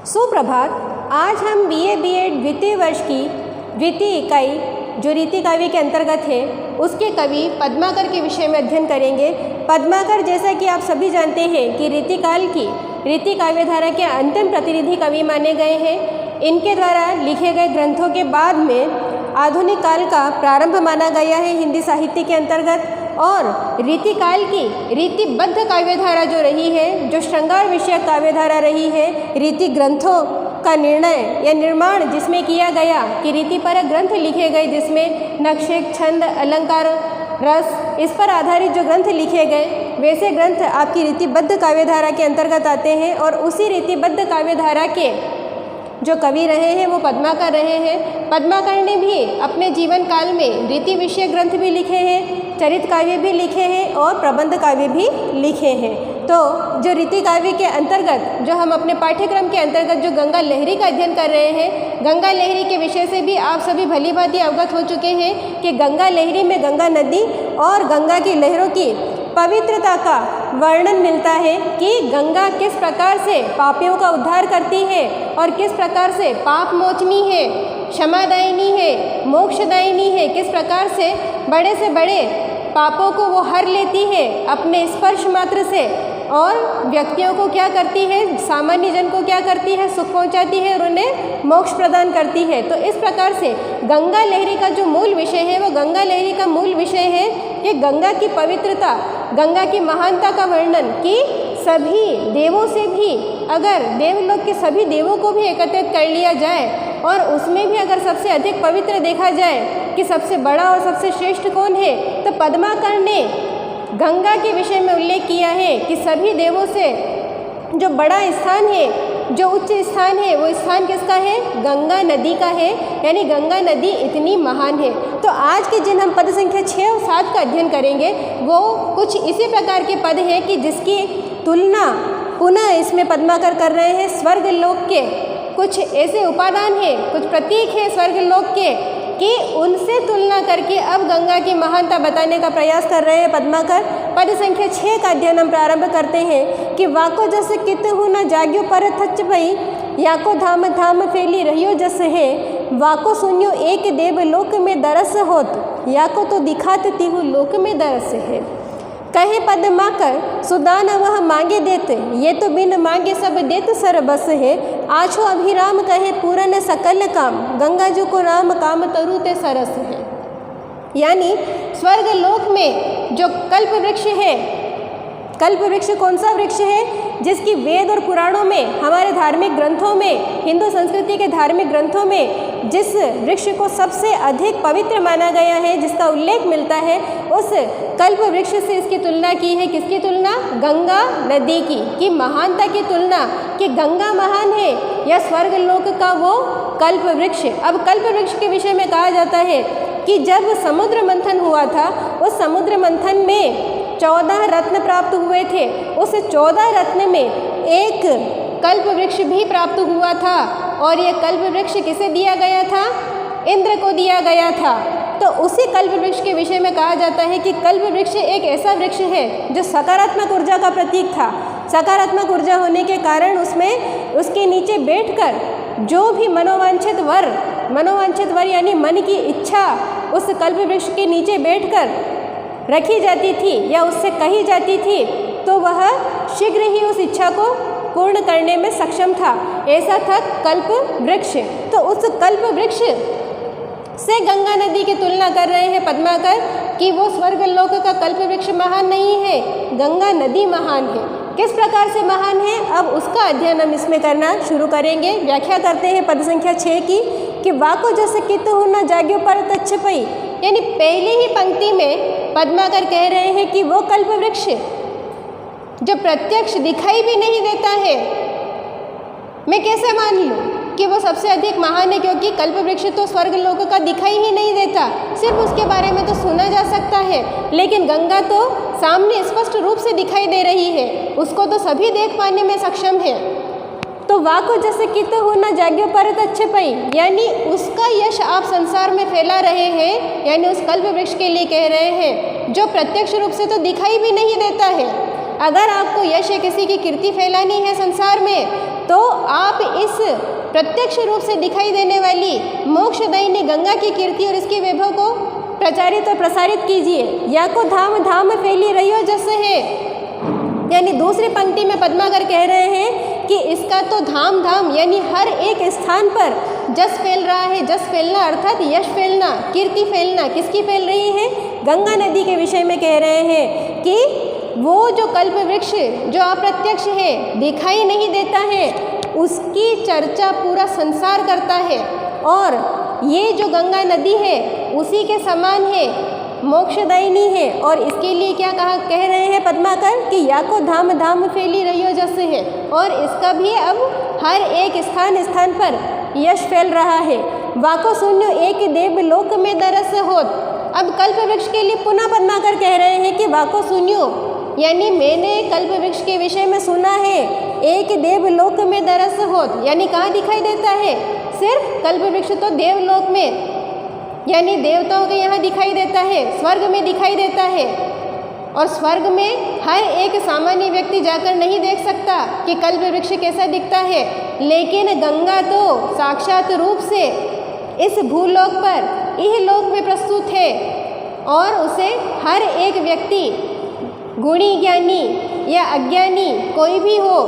सुप्रभात। आज हम बीए बीएड द्वितीय वर्ष की द्वितीय इकाई जो रीति काव्य के अंतर्गत है उसके कवि पद्माकर के विषय में अध्ययन करेंगे। पद्माकर, जैसा कि आप सभी जानते हैं कि रीतिकाल की रीति काव्यधारा के अंतिम प्रतिनिधि कवि माने गए हैं। इनके द्वारा लिखे गए ग्रंथों के बाद में आधुनिक काल का प्रारंभ माना गया है हिंदी साहित्य के अंतर्गत। और रीतिकाल की रीतिबद्ध काव्यधारा जो रही है, जो श्रृंगार विषयक काव्यधारा रही है, रीति ग्रंथों का निर्णय या निर्माण जिसमें किया गया कि रीतिपरक ग्रंथ लिखे गए, जिसमें नक्शे, छंद, अलंकार, रस, इस पर आधारित जो ग्रंथ लिखे गए, वैसे ग्रंथ आपकी रीतिबद्ध काव्यधारा के अंतर्गत आते हैं। और उसी रीतिबद्ध काव्यधारा के जो कवि रहे हैं वो पद्माकर रहे हैं। पद्माकर ने भी अपने जीवन काल में रीति विषय ग्रंथ भी लिखे हैं, चरित काव्य भी लिखे हैं और प्रबंध काव्य भी लिखे हैं। तो जो रीति काव्य के अंतर्गत जो हम अपने पाठ्यक्रम के अंतर्गत जो गंगा लहरी का अध्ययन कर रहे हैं, गंगा लहरी के विषय से भी आप सभी भली भांति अवगत हो चुके हैं कि गंगा लहरी में गंगा नदी और गंगा की लहरों की पवित्रता का वर्णन मिलता है कि गंगा किस प्रकार से पापियों का उद्धार करती है और किस प्रकार से पाप मोचनी है, क्षमादायिनी है, मोक्षदायिनी है, किस प्रकार से बड़े पापों को वो हर लेती है अपने स्पर्श मात्र से, और व्यक्तियों को क्या करती है, सामान्य जन को क्या करती है, सुख पहुंचाती है और उन्हें मोक्ष प्रदान करती है। तो इस प्रकार से गंगा लहरी का जो मूल विषय है, वो गंगा लहरी का मूल विषय है कि गंगा की पवित्रता, गंगा की महानता का वर्णन कि सभी देवों से भी, अगर देवलोक के सभी देवों को भी एकत्रित कर लिया जाए और उसमें भी अगर सबसे अधिक पवित्र देखा जाए कि सबसे बड़ा और सबसे श्रेष्ठ कौन है, तो पद्माकर ने गंगा के विषय में उल्लेख किया है कि सभी देवों से जो बड़ा स्थान है, जो उच्च स्थान है, वो स्थान किसका है? गंगा नदी का है। यानी गंगा नदी इतनी महान है। तो आज के जिन हम पद संख्या 6 और 7 का अध्ययन करेंगे वो कुछ इसी प्रकार के पद हैं कि जिसकी तुलना पुनः इसमें पद्माकर कर रहे हैं स्वर्ग लोक के कुछ ऐसे उपादान हैं, कुछ प्रतीक हैं स्वर्ग लोक के, कि उनसे तुलना करके अब गंगा की महानता बताने का प्रयास कर रहे हैं पद्माकर। पद संख्या 6 का अध्ययन हम प्रारंभ करते हैं कि वाको जस कित हूँ न जाग्यो पर थच भई, याको धाम धाम फैली रहियो जस है, वाको सुनियो एक देव लोक में दरस होत, याको तो दिखात तिहु लोक में दरस है। कहे पद्माकर सुदान वह मांगे देत, ये तो बिन मांगे सब देत सर बस है, आछो अभिराम कहे पूरन सकल काम, गंगा जी को राम काम तरु ते सरस है। यानी स्वर्ग लोक में जो कल्प वृक्ष है, कल्प वृक्ष कौन सा वृक्ष है? जिसकी वेद और पुराणों में, हमारे धार्मिक ग्रंथों में, हिंदू संस्कृति के धार्मिक ग्रंथों में जिस वृक्ष को सबसे अधिक पवित्र माना गया है, जिसका उल्लेख मिलता है, उस कल्प वृक्ष से इसकी तुलना की है। किसकी तुलना? गंगा नदी की महानता की तुलना कि गंगा महान है या स्वर्ग लोक का वो कल्प वृक्ष। अब कल्प वृक्ष के विषय में कहा जाता है कि जब समुद्र मंथन हुआ था, उस समुद्र मंथन में 14 रत्न प्राप्त हुए थे। उस 14 रत्न में एक कल्प वृक्ष भी प्राप्त हुआ था और ये कल्प वृक्ष किसे दिया गया था? इंद्र को दिया गया था। तो उसी कल्प वृक्ष के विषय में कहा जाता है कि कल्प वृक्ष एक ऐसा वृक्ष है जो सकारात्मक ऊर्जा का प्रतीक था। सकारात्मक ऊर्जा होने के कारण उसमें उसके नीचे बैठकर जो भी मनोवांछित वर यानी मन की इच्छा उस कल्प वृक्ष के नीचे बैठकर रखी जाती थी या उससे कही जाती थी, तो वह शीघ्र ही उस इच्छा को पूर्ण करने में सक्षम था। ऐसा था कल्प वृक्ष। तो उस कल्प वृक्ष से गंगा नदी की तुलना कर रहे हैं पद्माकर कि वो स्वर्ग लोक का कल्प वृक्ष महान नहीं है, गंगा नदी महान है। किस प्रकार से महान है, अब उसका अध्ययन हम इसमें करना शुरू करेंगे। व्याख्या करते हैं पद संख्या 6 की कि वाको जैसे कित हूँ न जाग्यो पर तच्छ पई। यानी पहली ही पंक्ति में पद्माकर कह रहे हैं कि वो कल्प वृक्ष जो प्रत्यक्ष दिखाई भी नहीं देता है, मैं कैसे मान लूँ कि वो सबसे अधिक महान है? क्योंकि कल्प वृक्ष तो स्वर्ग लोक का दिखाई ही नहीं देता, सिर्फ उसके बारे में तो सुना जा सकता है, लेकिन गंगा तो सामने स्पष्ट रूप से दिखाई दे रही है, उसको तो सभी देख पाने में सक्षम है। तो वाको जैसे कित हो न जाग्यो परत अच्छे पई, यानी उसका यश आप संसार में फैला रहे हैं, यानी उस कल्प वृक्ष के लिए कह रहे हैं जो प्रत्यक्ष रूप से तो दिखाई भी नहीं देता है, अगर आपको यश या किसी की कीर्ति फैलानी है संसार में, तो आप इस प्रत्यक्ष रूप से दिखाई देने वाली मोक्षदायिनी गंगा की कीर्ति और इसके वैभव को प्रचारित और प्रसारित कीजिए। या को धाम धाम फैली रही हो जस है, यानी दूसरी पंक्ति में पद्माकर कह रहे हैं कि इसका तो धाम धाम यानी हर एक स्थान पर जस फैल रहा है। जस फैलना अर्थात यश फैलना, कीर्ति फैलना। किसकी फैल रही है? गंगा नदी के विषय में कह रहे हैं कि वो जो कल्प वृक्ष जो अप्रत्यक्ष है, दिखाई नहीं देता है, उसकी चर्चा पूरा संसार करता है। और ये जो गंगा नदी है उसी के समान है, मोक्षदायिनी है। और इसके लिए क्या कह रहे हैं पद्माकर कि या को धाम धाम फैली रही हो जैसे है, और इसका भी अब हर एक स्थान स्थान पर यश फैल रहा है। वाको शून्य एक देव लोक में दरस होत। अब कल्प वृक्ष के लिए पुनः पद्माकर कह रहे हैं कि वाको शून्यो, यानी मैंने कल्प वृक्ष के विषय में सुना है, एक देवलोक में दरस होत, यानी कहाँ दिखाई देता है? सिर्फ कल्प वृक्ष तो देवलोक में, यानी देवताओं के यहाँ दिखाई देता है, स्वर्ग में दिखाई देता है। और स्वर्ग में हर एक सामान्य व्यक्ति जाकर नहीं देख सकता कि कल्प वृक्ष कैसा दिखता है, लेकिन गंगा तो साक्षात रूप से इस भूलोक पर इहलोक में प्रस्तुत है। और उसे हर एक व्यक्ति, गुणी ज्ञानी या अज्ञानी कोई भी हो,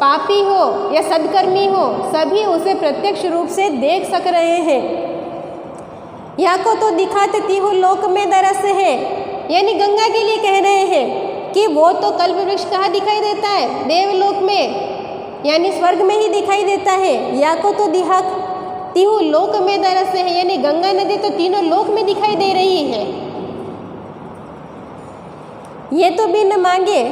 पापी हो या सद्कर्मी हो, सभी उसे प्रत्यक्ष रूप से देख सक रहे हैं। या को तो दिखाते तिहु लोक में दरस है, यानी गंगा के लिए कह रहे हैं कि वो तो कल्प वृक्ष कहाँ दिखाई देता है? देवलोक में, यानी स्वर्ग में ही दिखाई देता है। या को तो तिहु लोक में दरस है, यानी गंगा नदी तो तीनों लोक में दिखाई दे रही है। ये तो बिन मांगे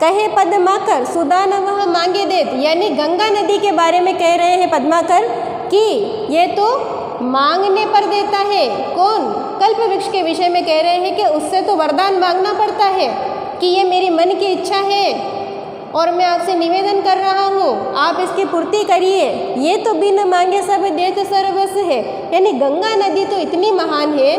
कहे पद्माकर सुदान वह मांगे देत, यानी गंगा नदी के बारे में कह रहे हैं पद्माकर कि ये तो मांगने पर देता है। कौन? कल्प वृक्ष के विषय में कह रहे हैं कि उससे तो वरदान मांगना पड़ता है कि ये मेरी मन की इच्छा है और मैं आपसे निवेदन कर रहा हूँ, आप इसकी पूर्ति करिए। ये तो बिन मांगे सब देत सर्वस है, यानी गंगा नदी तो इतनी महान है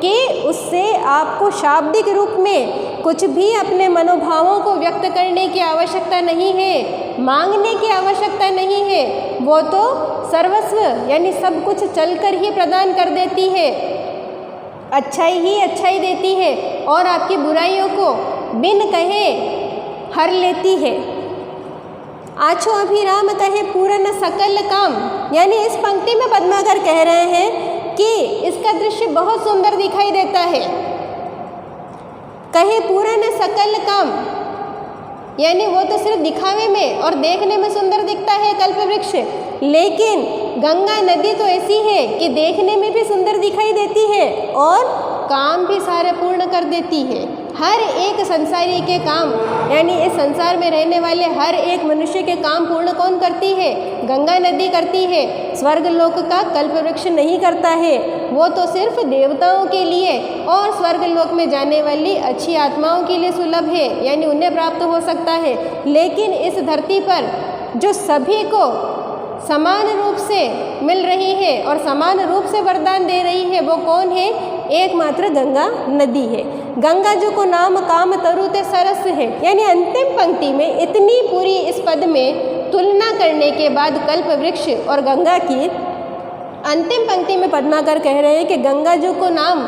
कि उससे आपको शाब्दिक रूप में कुछ भी अपने मनोभावों को व्यक्त करने की आवश्यकता नहीं है, मांगने की आवश्यकता नहीं है। वो तो सर्वस्व यानी सब कुछ चलकर ही प्रदान कर देती है, अच्छाई ही अच्छाई देती है और आपकी बुराइयों को बिन कहे हर लेती है। आछो अभिराम कहे पूर्ण सकल काम, यानी इस पंक्ति में पद्माकर कह रहे हैं कि इसका दृश्य बहुत सुंदर दिखाई देता है। कहे पूर्ण सकल काम, यानी वो तो सिर्फ दिखावे में और देखने में सुंदर दिखता है कल्प वृक्ष, लेकिन गंगा नदी तो ऐसी है कि देखने में भी सुंदर दिखाई देती है और काम भी सारे पूर्ण कर देती है। हर एक संसारी के काम, यानी इस संसार में रहने वाले हर एक मनुष्य के काम पूर्ण कौन करती है? गंगा नदी करती है। स्वर्ग लोक का कल्प वृक्ष नहीं करता है, वो तो सिर्फ देवताओं के लिए और स्वर्ग लोक में जाने वाली अच्छी आत्माओं के लिए सुलभ है, यानी उन्हें प्राप्त हो सकता है। लेकिन इस धरती पर जो सभी को समान रूप से मिल रही है और समान रूप से वरदान दे रही है, वो कौन है? एकमात्र गंगा नदी है। गंगा जो को नाम काम तरुते सरस है, यानी अंतिम पंक्ति में इतनी पूरी इस पद में तुलना करने के बाद कल्प वृक्ष और गंगा की अंतिम पंक्ति में पद्माकर कह रहे हैं कि गंगा जो को नाम,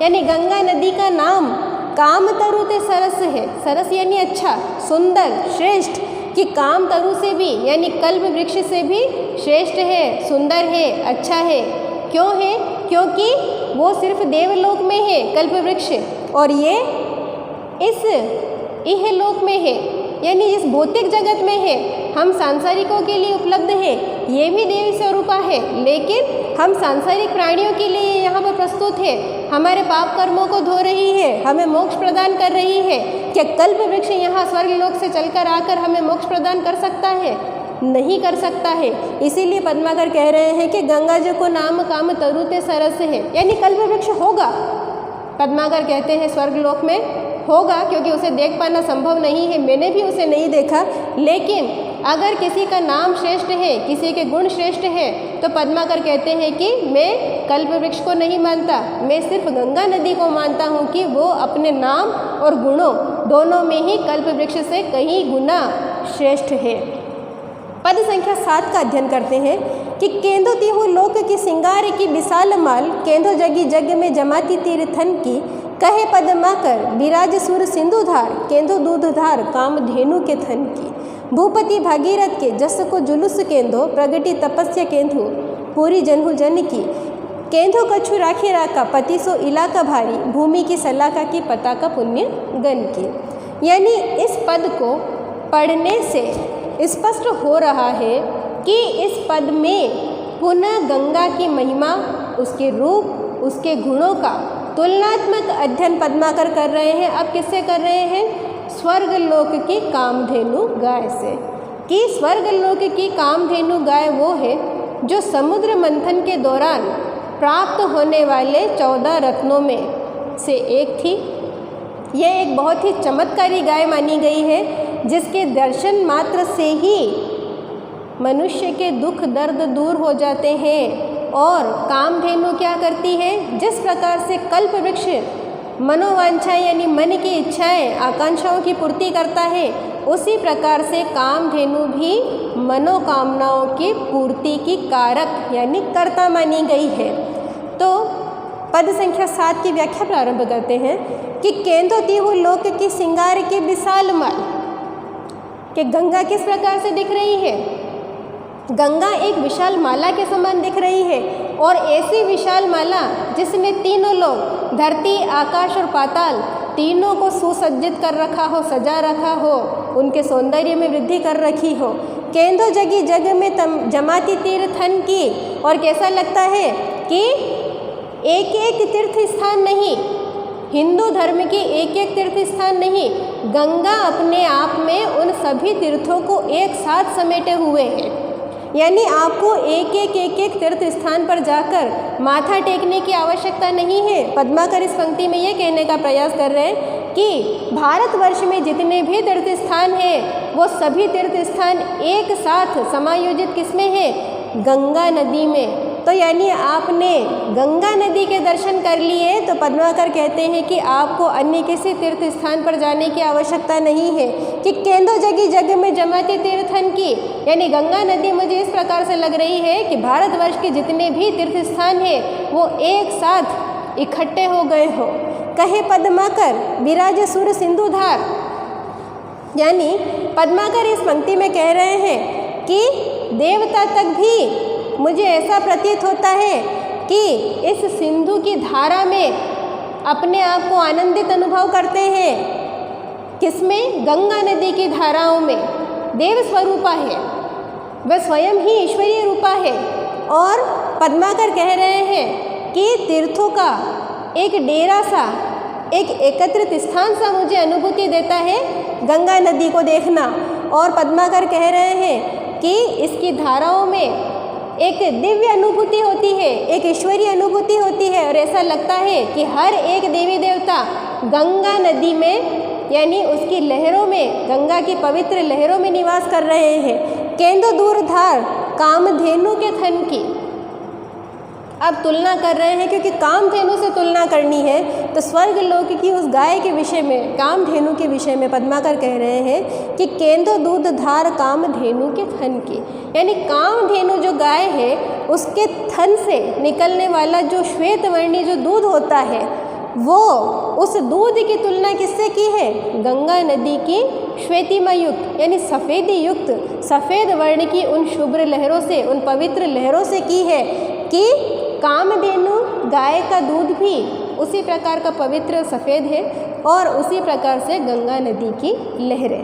यानी गंगा नदी का नाम काम तरुते सरस है। सरस यानी अच्छा, सुंदर, श्रेष्ठ, कि काम तरु से भी यानी कल्प वृक्ष से भी श्रेष्ठ है, सुंदर है, अच्छा है। क्यों है? क्योंकि वो सिर्फ देवलोक में है कल्प वृक्ष, और ये इस इहलोक में है, यानी इस भौतिक जगत में है। हम सांसारिकों के लिए उपलब्ध है, ये भी देवी स्वरूपा है, लेकिन हम सांसारिक प्राणियों के लिए यहाँ पर प्रस्तुत है। हमारे पाप कर्मों को धो रही है, हमें मोक्ष प्रदान कर रही है। क्या कल्प वृक्ष यहाँ स्वर्ग लोक से चलकर आकर हमें मोक्ष प्रदान कर सकता है? नहीं कर सकता है। इसीलिए पद्माकर कह रहे हैं कि गंगा जो को नाम काम तरुते सरस है, यानी कल्प वृक्ष होगा। पद्माकर कहते हैं स्वर्ग लोक में होगा, क्योंकि उसे देख पाना संभव नहीं है, मैंने भी उसे नहीं देखा। लेकिन अगर किसी का नाम श्रेष्ठ है, किसी के गुण श्रेष्ठ है, तो पद्माकर कहते हैं कि मैं कल्प वृक्ष को नहीं मानता, मैं सिर्फ गंगा नदी को मानता हूँ कि वो अपने नाम और गुणों दोनों में ही कल्प वृक्ष से कई गुना श्रेष्ठ है। पद संख्या 7 का अध्ययन करते हैं कि केंदो तिहु लोक की सिंगार की विशाल माल, केंदो जगी जग में जमाती तीर्थन की, कहे पद्मा कर विराज सुर सिंधुधार, केंदो दूधधार काम धेनु के थन की। भूपति भागीरथ के जस को जुलूस केंदो, प्रगति तपस्या केंदु पूरी जनहु जन की। केंदो कछु राखे राका पति सो इलाका भारी, भूमि की सलाका की पता का पुण्य गन की। यानी इस पद को पढ़ने से स्पष्ट हो रहा है कि इस पद में पुनः गंगा की महिमा, उसके रूप, उसके गुणों का तुलनात्मक अध्ययन पद्माकर कर रहे हैं। अब किससे कर रहे हैं? स्वर्गलोक की कामधेनु गाय से। कि स्वर्गलोक की कामधेनु गाय वो है जो समुद्र मंथन के दौरान प्राप्त होने वाले 14 रत्नों में से एक थी। यह एक बहुत ही चमत्कारी गाय मानी गई है, जिसके दर्शन मात्र से ही मनुष्य के दुख दर्द दूर हो जाते हैं। और कामधेनु क्या करती है? जिस प्रकार से कल्प वृक्ष मनोवांछा यानी मन की इच्छाएं, आकांक्षाओं की पूर्ति करता है, उसी प्रकार से कामधेनु भी मनोकामनाओं की पूर्ति की कारक यानी कर्ता मानी गई है। तो पद संख्या 7 की व्याख्या प्रारंभ करते हैं कि केंदो तिहु लोक की सिंगार की विशाल माल, कि गंगा किस प्रकार से दिख रही है? गंगा एक विशाल माला के समान दिख रही है, और ऐसी विशाल माला जिसने तीनों लोग, धरती, आकाश और पाताल, तीनों को सुसज्जित कर रखा हो, सजा रखा हो, उनके सौंदर्य में वृद्धि कर रखी हो। केंदो जगी जग में जमाती तीर्थन की, और कैसा लगता है कि एक एक तीर्थ स्थान नहीं, हिंदू धर्म के एक एक तीर्थ स्थान नहीं, गंगा अपने आप में उन सभी तीर्थों को एक साथ समेटे हुए है। यानी आपको एक एक तीर्थ स्थान पर जाकर माथा टेकने की आवश्यकता नहीं है। पद्माकर इस पंक्ति में ये कहने का प्रयास कर रहे हैं कि भारतवर्ष में जितने भी तीर्थ स्थान हैं, वो सभी तीर्थ स्थान एक साथ समायोजित किसमें है? गंगा नदी में। तो यानी आपने गंगा नदी के दर्शन कर लिए, तो पद्माकर कहते हैं कि आपको अन्य किसी तीर्थ स्थान पर जाने की आवश्यकता नहीं है। कि केंदो जगी जग में जमाती तीर्थन की, यानी गंगा नदी मुझे इस प्रकार से लग रही है कि भारतवर्ष के जितने भी तीर्थ स्थान हैं वो एक साथ इकट्ठे हो गए हो। कहे पद्माकर विराज सुर सिंधुधार, यानी पद्माकर इस पंक्ति में कह रहे हैं कि देवता तक भी मुझे ऐसा प्रतीत होता है कि इस सिंधु की धारा में अपने आप को आनंदित अनुभव करते हैं। किसमें? गंगा नदी की धाराओं में। देव स्वरूपा है, वह स्वयं ही ईश्वरीय रूपा है। और पद्माकर कह रहे हैं कि तीर्थों का एक डेरा सा, एक एकत्रित स्थान सा मुझे अनुभूति देता है गंगा नदी को देखना। और पद्माकर कह रहे हैं कि इसकी धाराओं में एक दिव्य अनुभूति होती है, एक ईश्वरीय अनुभूति होती है, और ऐसा लगता है कि हर एक देवी देवता गंगा नदी में यानी उसकी लहरों में, गंगा की पवित्र लहरों में निवास कर रहे हैं। केंदो दूरधार कामधेनु के थन की, अब तुलना कर रहे हैं, क्योंकि कामधेनु से तुलना करनी है, तो स्वर्गलोक की उस गाय के विषय में, कामधेनु के विषय में पद्माकर कह रहे हैं कि केंदो दूधधार कामधेनु के थन की, यानी कामधेनु जो गाय है उसके थन से निकलने वाला जो श्वेत वर्णी जो दूध होता है, वो उस दूध की तुलना किससे की है? गंगा नदी की श्वेतिमा युक्त यानी सफ़ेदी युक्त सफ़ेद वर्ण की उन शुभ्र लहरों से, उन पवित्र लहरों से की है। कि कामधेनु गाय का दूध भी उसी प्रकार का पवित्र सफ़ेद है, और उसी प्रकार से गंगा नदी की लहरें।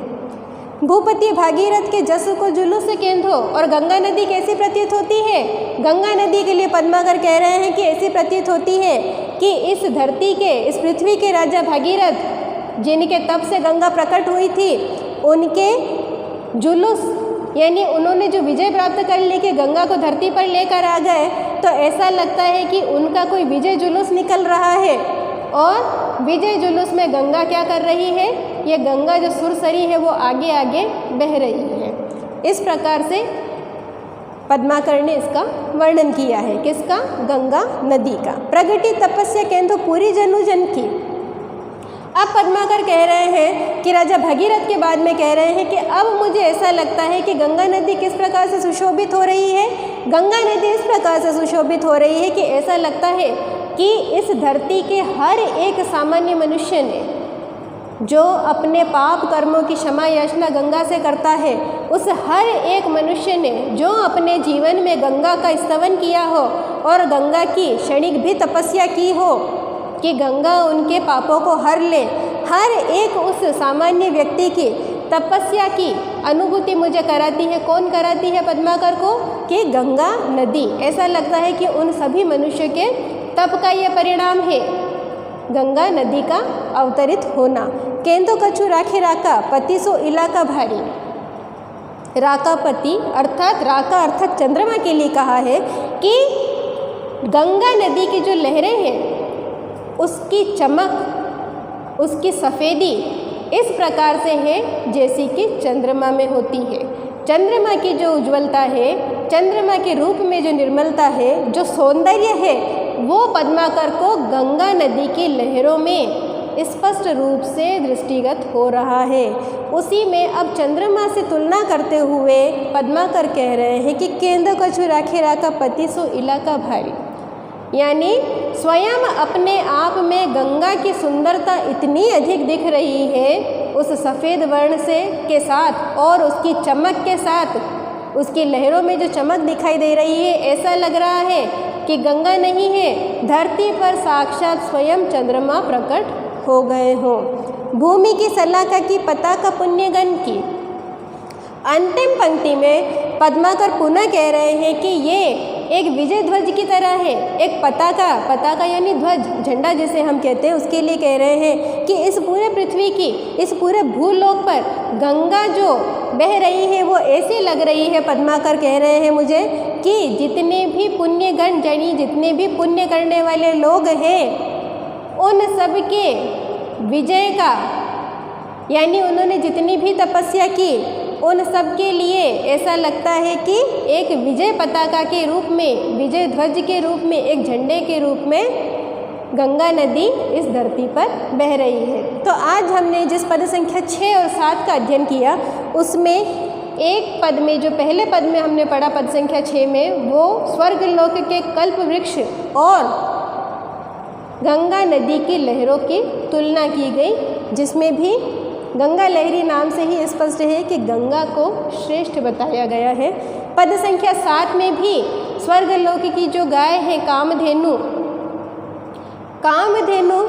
भूपति भागीरथ के जस को जुलूस केंदो, और गंगा नदी कैसी प्रतीत होती है? गंगा नदी के लिए पद्माकर कह रहे हैं कि ऐसी प्रतीत होती है कि इस धरती के, इस पृथ्वी के राजा भागीरथ, जिनके तप से गंगा प्रकट हुई थी, उनके जुलूस यानी उन्होंने जो विजय प्राप्त कर ली कि गंगा को धरती पर लेकर आ गए, तो ऐसा लगता है कि उनका कोई विजय जुलूस निकल रहा है। और विजय जुलूस में गंगा क्या कर रही है? ये गंगा जो सुरसरी है वो आगे आगे बह रही है। इस प्रकार से पद्माकर ने इसका वर्णन किया है। किसका? गंगा नदी का। प्रगति तपस्या केंदो पूरी जनु जन की। अब पद्माकर कह रहे हैं कि राजा भगीरथ के बाद में कह रहे हैं कि अब मुझे ऐसा लगता है कि गंगा नदी किस प्रकार से सुशोभित हो रही है। गंगा नदी इस प्रकार से सुशोभित हो रही है कि ऐसा लगता है कि इस धरती के हर एक सामान्य मनुष्य ने जो अपने पाप कर्मों की क्षमा याचना गंगा से करता है, उस हर एक मनुष्य ने जो अपने जीवन में गंगा का स्तवन किया हो और गंगा की क्षणिक भी तपस्या की हो कि गंगा उनके पापों को हर ले, हर एक उस सामान्य व्यक्ति की तपस्या की अनुभूति मुझे कराती है। कौन कराती है पद्माकर को? कि गंगा नदी। ऐसा लगता है कि उन सभी मनुष्य के तप का यह परिणाम है गंगा नदी का अवतरित होना। केंदो कछु राखे राका पति सो इलाका भारी। राका पति अर्थात राका अर्थात चंद्रमा के लिए कहा है कि गंगा नदी की जो लहरें हैं उसकी चमक, उसकी सफ़ेदी इस प्रकार से है जैसी कि चंद्रमा में होती है। चंद्रमा की जो उज्ज्वलता है, चंद्रमा के रूप में जो निर्मलता है, जो सौंदर्य है, वो पद्माकर को गंगा नदी की लहरों में स्पष्ट रूप से दृष्टिगत हो रहा है। उसी में अब चंद्रमा से तुलना करते हुए पद्माकर कह रहे हैं कि केंद्र कछु राखे राका पति सो इलाका भारी, यानी स्वयं अपने आप में गंगा की सुंदरता इतनी अधिक दिख रही है उस सफ़ेद वर्ण से के साथ और उसकी चमक के साथ, उसकी लहरों में जो चमक दिखाई दे रही है, ऐसा लग रहा है कि गंगा नहीं है, धरती पर साक्षात स्वयं चंद्रमा प्रकट हो गए हों। भूमि की सलाका की पताका पुण्यगण की। अंतिम पंक्ति में पद्माकर पुनः कह रहे हैं कि ये एक विजय ध्वज की तरह है, एक पताका यानी ध्वज, झंडा जिसे हम कहते हैं, उसके लिए कह रहे हैं कि इस पूरे पृथ्वी की, इस पूरे भूलोक पर गंगा जो बह रही है वो ऐसी लग रही है, पद्माकर कह रहे हैं मुझे, कि जितने भी पुण्यगण जनी, जितने भी पुण्य करने वाले लोग हैं, उन सब के विजय का, यानी उन्होंने जितनी भी तपस्या की, उन सब के लिए ऐसा लगता है कि एक विजय पताका के रूप में, विजय ध्वज के रूप में, एक झंडे के रूप में गंगा नदी इस धरती पर बह रही है। तो आज हमने जिस पद संख्या 6 और 7 का अध्ययन किया, उसमें एक पद में, जो पहले पद में हमने पढ़ा पद संख्या 6 में, वो स्वर्गलोक के कल्प वृक्ष और गंगा नदी की लहरों की तुलना की गई, जिसमें भी गंगा लहरी नाम से ही स्पष्ट है कि गंगा को श्रेष्ठ बताया गया है। पद संख्या 7 में भी स्वर्गलोक की जो गाय है कामधेनु, कामधेनु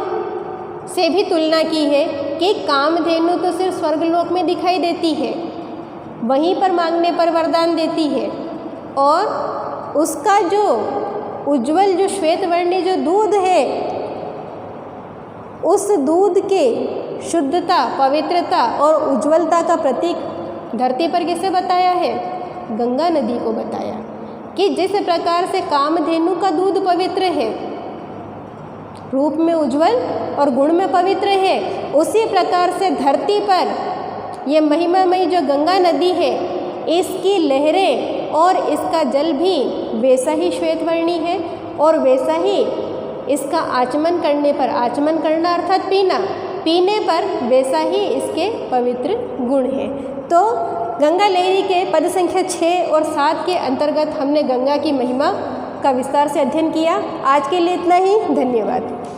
से भी तुलना की है कि कामधेनु तो सिर्फ स्वर्गलोक में दिखाई देती है, वहीं पर मांगने पर वरदान देती है, और उसका जो उज्ज्वल, जो श्वेत वर्णी जो दूध है, उस दूध के शुद्धता, पवित्रता और उज्ज्वलता का प्रतीक धरती पर किसे बताया है? गंगा नदी को बताया कि जिस प्रकार से कामधेनु का दूध पवित्र है, रूप में उज्ज्वल और गुण में पवित्र है, उसी प्रकार से धरती पर ये महिमामयी जो गंगा नदी है, इसकी लहरें और इसका जल भी वैसा ही श्वेतवर्णी है और वैसा ही इसका आचमन करने पर, आचमन करना अर्थात पीना, पीने पर वैसा ही इसके पवित्र गुण हैं। तो गंगा लहरी के पद संख्या 6 और 7 के अंतर्गत हमने गंगा की महिमा का विस्तार से अध्ययन किया। आज के लिए इतना ही, धन्यवाद।